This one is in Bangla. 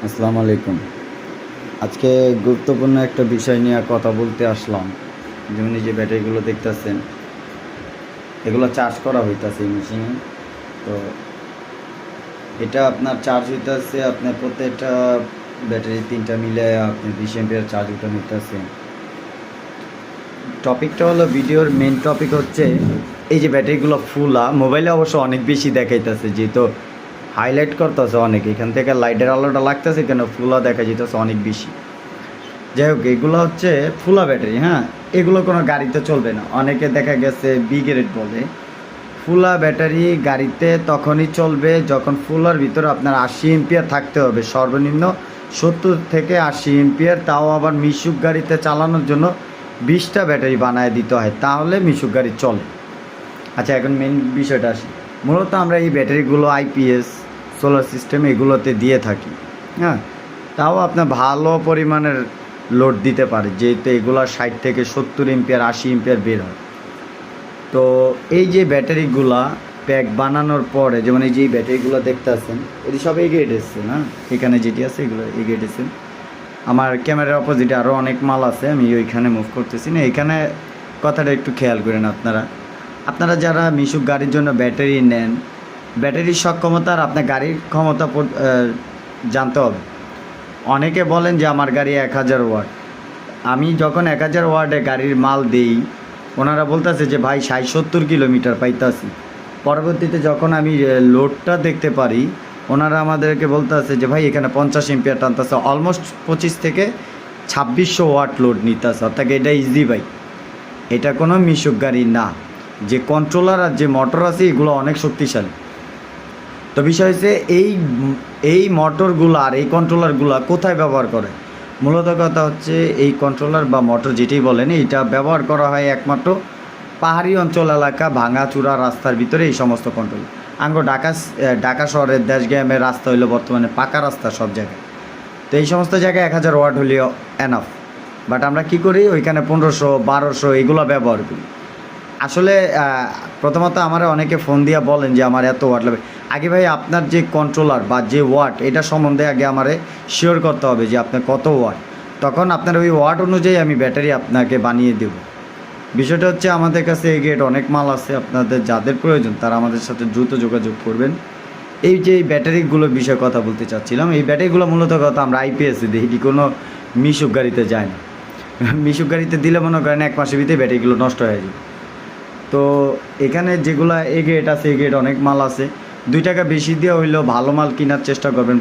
আসসালামু আলাইকুম। আজকে গুরুত্বপূর্ণ একটা বিষয় নিয়ে কথা বলতে আসলাম। যেমন এই যে ব্যাটারিগুলো দেখতেছেন, এগুলো চার্জ করা হইতাছে এই মেশিনে। তো এটা আপনার চার্জ হইতাছে, আপনার প্রত্যেকটা ব্যাটারি 3টা মিলে আপনি 20 এম্পিয়ার চার্জ উঠে নিতেছে। টপিকটা হলো, ভিডিওর মেন টপিক হচ্ছে এই যে ব্যাটারিগুলো ফুলা। মোবাইলে অবশ্য অনেক বেশি দেখাইতেছে, যেহেতু হাইলাইট করতেছে অনেক, এখান থেকে লাইটের আলোটা লাগতেছে কেন ফুলা দেখা যেতেছে অনেক বেশি। যাই হোক, এগুলো হচ্ছে ফুলা ব্যাটারি। হ্যাঁ, এগুলো কোনো গাড়িতে চলবে না। অনেকে দেখা গেছে বি গ্রেড বলে। ফুলা ব্যাটারি গাড়িতে তখনই চলবে যখন ফুলার ভিতরে আপনার 80 এম্পিয়ার থাকতে হবে, সর্বনিম্ন 70 থেকে 80 এম্পিয়ার। তাও আবার মিশুক গাড়িতে চালানোর জন্য 20টা ব্যাটারি বানায় দিতে হয়, তাহলে মিশুক গাড়ি চলে। আচ্ছা, এখন মেন বিষয়টা আসি। মূলত আমরা এই ব্যাটারিগুলো আইপিএস, সোলার সিস্টেম এগুলোতে দিয়ে থাকি। হ্যাঁ, তাও আপনার ভালো পরিমাণের লোড দিতে পারে, যেহেতু এগুলো 60 থেকে 70 এম্পিয়ার 80 এম্পিয়ার বের হয়। তো এই যে ব্যাটারিগুলা প্যাক বানানোর পরে, যেমন এই যে এই ব্যাটারিগুলো দেখতে আছেন, এটি সব এ গ্রেড এসছে না, এখানে যেটি আছে এগুলো এ গ্রেড এসছে। আমার ক্যামেরার অপোজিটে আরও অনেক মাল আছে, আমি ওইখানে মুভ করতেছি না। এখানে কথাটা একটু খেয়াল করেন আপনারা যারা মিশুক গাড়ির জন্য ব্যাটারি নেন, ব্যাটারির সক্ষমতা আর আপনার গাড়ির ক্ষমতা জানতে হবে। অনেকে বলেন যে আমার গাড়ি 1000 ওয়াট। আমি যখন 1000 ওয়াটে গাড়ির মাল দেই, ওনারা বলতেছে যে ভাই 60-70 কিলোমিটার পাইতাছি। পরবর্তীতে যখন আমি লোডটা দেখতে পারি, ওনারা আমাদেরকে বলতেছে যে ভাই এখানে 50 এম্পিয়ার টানতেছে, অলমোস্ট 25 থেকে 2600 ওয়াট লোড নিতেছে। অর্থাৎ এটা ইজি বাইক, এটা কোনো মিশুক গাড়ি না। যে কন্ট্রোলার আর যে মোটর আছে এগুলো অনেক শক্তিশালী। তো বিষয় হচ্ছে এই মোটরগুলো আর এই কন্ট্রোলারগুলো কোথায় ব্যবহার করে। মূলত কথা হচ্ছে এই কন্ট্রোলার বা মোটর যেটাই বলেন, এইটা ব্যবহার করা হয় একমাত্র পাহাড়ি অঞ্চল এলাকা, ভাঙাচুরা রাস্তার ভিতরে এই সমস্ত কন্ট্রোল। ঢাকা শহরের দেশগ্রামের রাস্তা হইলো বর্তমানে পাকা রাস্তা সব জায়গায়। তো এই সমস্ত জায়গায় 1000 ওয়াট হলেও এনাফ। বাট আমরা কি করি, ওইখানে 1500 1200 এগুলো ব্যবহার করি। আসলে প্রথমত আমার অনেকে ফোন দিয়ে বলেন যে আমার এত ওয়াট লাগবে। আগে ভাই আপনার যে কন্ট্রোলার বা যে ওয়াট, এটা সম্বন্ধে আগে আমারে শিওর করতে হবে যে আপনার কত ওয়াট। তখন আপনার ওই ওয়াট অনুযায়ী আমি ব্যাটারি আপনাকে বানিয়ে দেব। বিষয়টা হচ্ছে, আমাদের কাছে এই গ্রেড অনেক মাল আছে। আপনাদের যাদের প্রয়োজন তারা আমাদের সাথে দ্রুত যোগাযোগ করবেন। এই যে এই ব্যাটারিগুলোর বিষয়ে কথা বলতে চাচ্ছিলাম, এই ব্যাটারিগুলো মূলত কথা আমরা আইপিএসে দিই, এটি কোনো মিশুক গাড়িতে যায় না। মিশুক গাড়িতে দিলে মনে করেন 1 মাসের ভিতরে ব্যাটারিগুলো নষ্ট হয়ে যাবে। তো এখানে যেগুলো এ গ্রেড আছে, এ গ্রেড অনেক মাল আছে। 2 টাকা বেশি দিয়ে হইলেও ভালো মাল কেনার চেষ্টা করবেন।